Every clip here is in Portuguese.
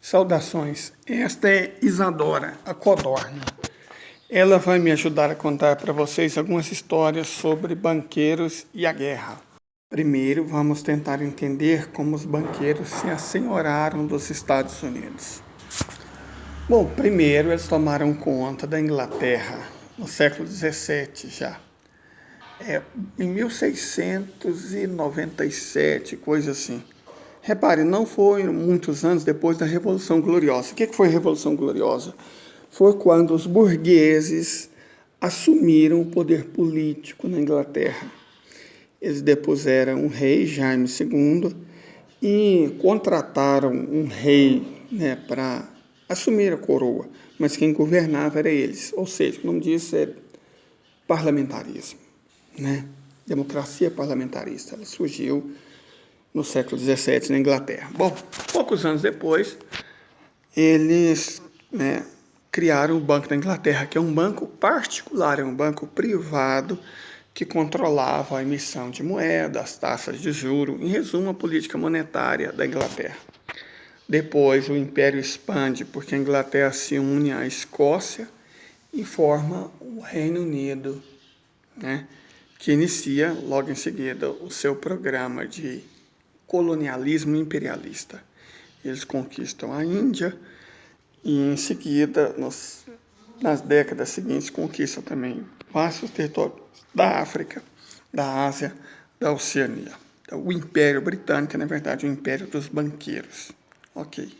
Saudações, esta é Isadora, a Codorna. Ela vai me ajudar a contar para vocês algumas histórias sobre banqueiros e a guerra. Primeiro, vamos tentar entender como os banqueiros se assenhoraram dos Estados Unidos. Bom, primeiro eles tomaram conta da Inglaterra, no século XVII já. Em 1697, coisa assim. Repare, não foi muitos anos depois da Revolução Gloriosa. O que foi a Revolução Gloriosa? Foi quando os burgueses assumiram o poder político na Inglaterra. Eles depuseram um rei, Jaime II, e contrataram um rei, para assumir a coroa, mas quem governava era eles. Ou seja, o nome disso é parlamentarismo, democracia parlamentarista. Ela surgiu no século XVII, na Inglaterra. Bom, poucos anos depois, eles criaram o Banco da Inglaterra, que é um banco particular, é um banco privado que controlava a emissão de moeda, as taxas de juros, em resumo, a política monetária da Inglaterra. Depois, o Império expande, porque a Inglaterra se une à Escócia e forma o Reino Unido, que inicia, logo em seguida, o seu programa de colonialismo imperialista. Eles conquistam a Índia e, em seguida, nas décadas seguintes, conquistam também vastos territórios da África, da Ásia, da Oceania. Então, o Império Britânico é, na verdade, o Império dos Banqueiros. Ok.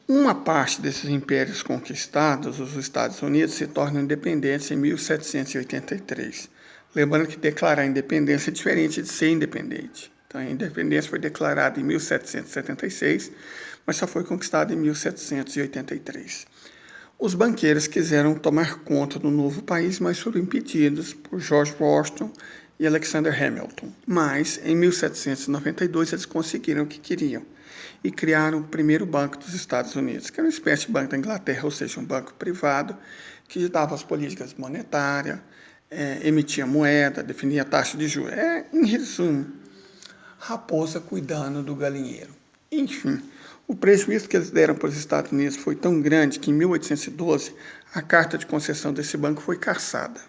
Uma parte desses impérios conquistados, os Estados Unidos, se tornam independentes em 1783. Lembrando que declarar a independência é diferente de ser independente. Então, a independência foi declarada em 1776, mas só foi conquistada em 1783. Os banqueiros quiseram tomar conta do novo país, mas foram impedidos por George Washington e Alexander Hamilton. Mas, em 1792, eles conseguiram o que queriam e criaram o primeiro banco dos Estados Unidos, que era uma espécie de banco da Inglaterra, ou seja, um banco privado que dava as políticas monetárias, emitia moeda, definia a taxa de juros. Em resumo, raposa cuidando do galinheiro. Enfim, o prejuízo que eles deram para os Estados Unidos foi tão grande que em 1812 a carta de concessão desse banco foi cassada.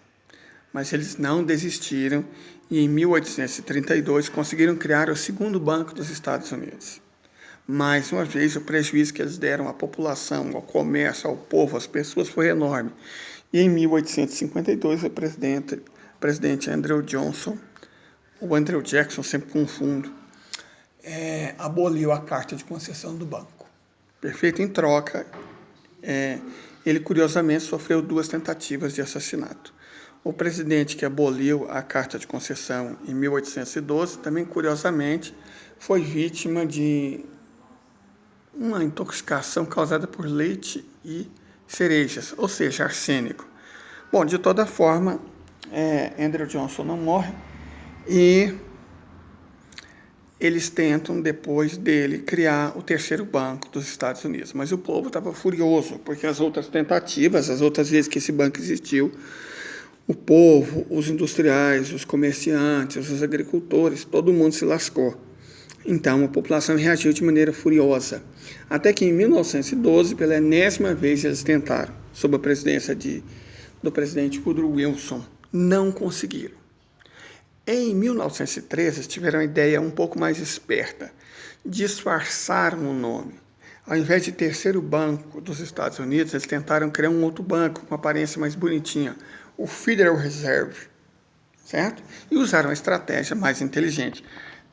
Mas eles não desistiram e em 1832 conseguiram criar o segundo banco dos Estados Unidos. Mais uma vez, o prejuízo que eles deram à população, ao comércio, ao povo, às pessoas foi enorme. E em 1852, o presidente Andrew Johnson, ou Andrew Jackson, sempre confundo, aboliu a carta de concessão do banco. Perfeito? Em troca, ele curiosamente sofreu 2 tentativas de assassinato. O presidente que aboliu a carta de concessão em 1812, também curiosamente, foi vítima de uma intoxicação causada por leite e cerejas, ou seja, arsênico. Bom, de toda forma, Andrew Johnson não morre e eles tentam, depois dele, criar o terceiro banco dos Estados Unidos. Mas o povo estava furioso, porque as outras tentativas, as outras vezes que esse banco existiu, o povo, os industriais, os comerciantes, os agricultores, todo mundo se lascou. Então, a população reagiu de maneira furiosa. Até que, em 1912, pela enésima vez, eles tentaram, sob a presidência do presidente Woodrow Wilson. Não conseguiram. Em 1913, eles tiveram uma ideia um pouco mais esperta. Disfarçaram o nome. Ao invés de terceiro banco dos Estados Unidos, eles tentaram criar um outro banco com aparência mais bonitinha, o Federal Reserve, certo? E usaram uma estratégia mais inteligente.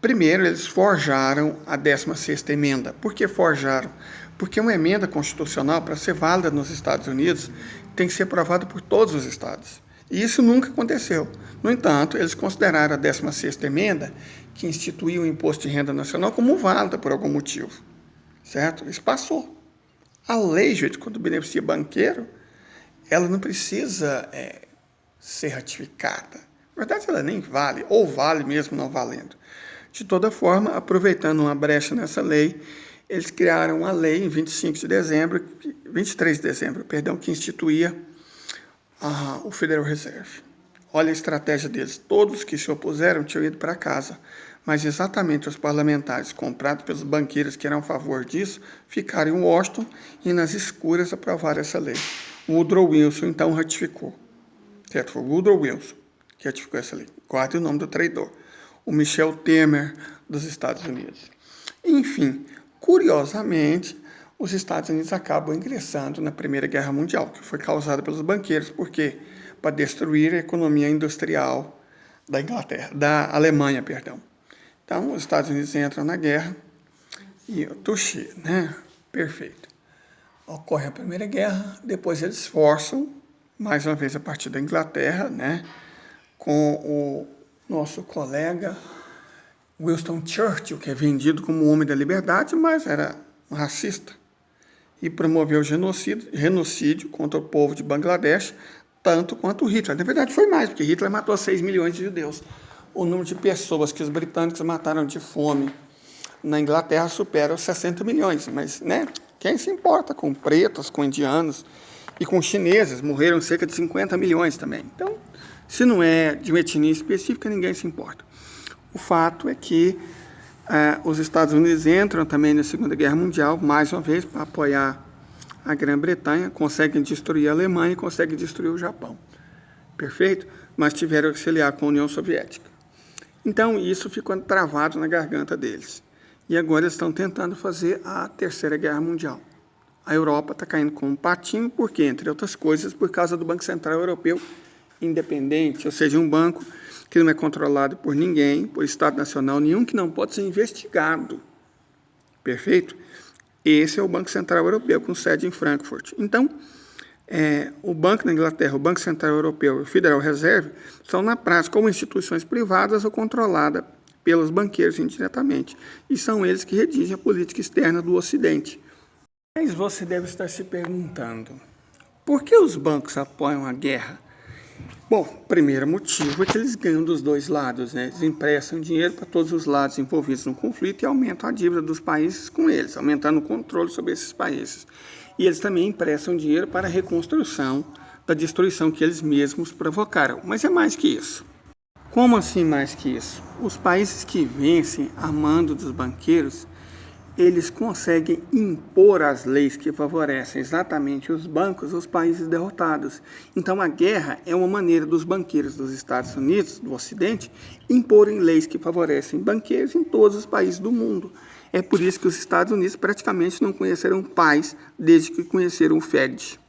Primeiro, eles forjaram a 16ª emenda. Por que forjaram? Porque uma emenda constitucional, para ser válida nos Estados Unidos, tem que ser aprovada por todos os estados. E isso nunca aconteceu. No entanto, eles consideraram a 16ª emenda, que instituiu o Imposto de Renda Nacional, como válida por algum motivo. Certo? Isso passou. A lei, gente, quando beneficia banqueiro, ela não precisa ser ratificada. Na verdade, ela nem vale, ou vale mesmo não valendo. De toda forma, aproveitando uma brecha nessa lei, eles criaram a lei em 23 de dezembro, que instituía o Federal Reserve. Olha a estratégia deles. Todos que se opuseram tinham ido para casa, Mas exatamente os parlamentares comprados pelos banqueiros que eram a favor disso ficaram em Washington e nas escuras aprovaram essa lei. O Woodrow Wilson então ratificou. Certo? Foi o Woodrow Wilson que ratificou essa lei. Guarde o nome do traidor. O Michel Temer dos Estados Unidos. Enfim, curiosamente, os Estados Unidos acabam ingressando na Primeira Guerra Mundial, que foi causada pelos banqueiros. Por quê? Para destruir a economia industrial da Inglaterra, da Alemanha, perdão. Então, os Estados Unidos entram na guerra e touché, né? Perfeito. Ocorre a Primeira Guerra, depois eles forçam, mais uma vez a partir da Inglaterra, né? Com o nosso colega Winston Churchill, que é vendido como homem da liberdade, mas era um racista, e promoveu genocídio contra o povo de Bangladesh, tanto quanto Hitler. Na verdade, foi mais, porque Hitler matou 6 milhões de judeus. O número de pessoas que os britânicos mataram de fome na Inglaterra supera os 60 milhões. Mas, né, quem se importa com pretos, com indianos e com chineses? Morreram cerca de 50 milhões também. Então, se não é de uma etnia específica, ninguém se importa. O fato é que os Estados Unidos entram também na Segunda Guerra Mundial, mais uma vez, para apoiar a Grã-Bretanha, conseguem destruir a Alemanha e conseguem destruir o Japão. Perfeito? Mas tiveram que se aliar com a União Soviética. Então, isso ficou travado na garganta deles. E agora eles estão tentando fazer a Terceira Guerra Mundial. A Europa está caindo com um patinho, porque, entre outras coisas, por causa do Banco Central Europeu independente, ou seja, um banco que não é controlado por ninguém, por Estado Nacional nenhum, que não pode ser investigado. Perfeito? Esse é o Banco Central Europeu, com sede em Frankfurt. Então, o Banco da Inglaterra, o Banco Central Europeu e o Federal Reserve são, na prática, como instituições privadas ou controladas pelos banqueiros indiretamente. E são eles que redigem a política externa do Ocidente. Mas você deve estar se perguntando, por que os bancos apoiam a guerra? Bom, o primeiro motivo é que eles ganham dos dois lados, né? Eles emprestam dinheiro para todos os lados envolvidos no conflito e aumentam a dívida dos países com eles, aumentando o controle sobre esses países. E eles também emprestam dinheiro para a reconstrução da destruição que eles mesmos provocaram. Mas é mais que isso. Como assim mais que isso? Os países que vencem a mando dos banqueiros, eles conseguem impor as leis que favorecem exatamente os bancos aos países derrotados. Então, a guerra é uma maneira dos banqueiros dos Estados Unidos, do Ocidente, imporem leis que favorecem banqueiros em todos os países do mundo. É por isso que os Estados Unidos praticamente não conheceram paz desde que conheceram o Fed.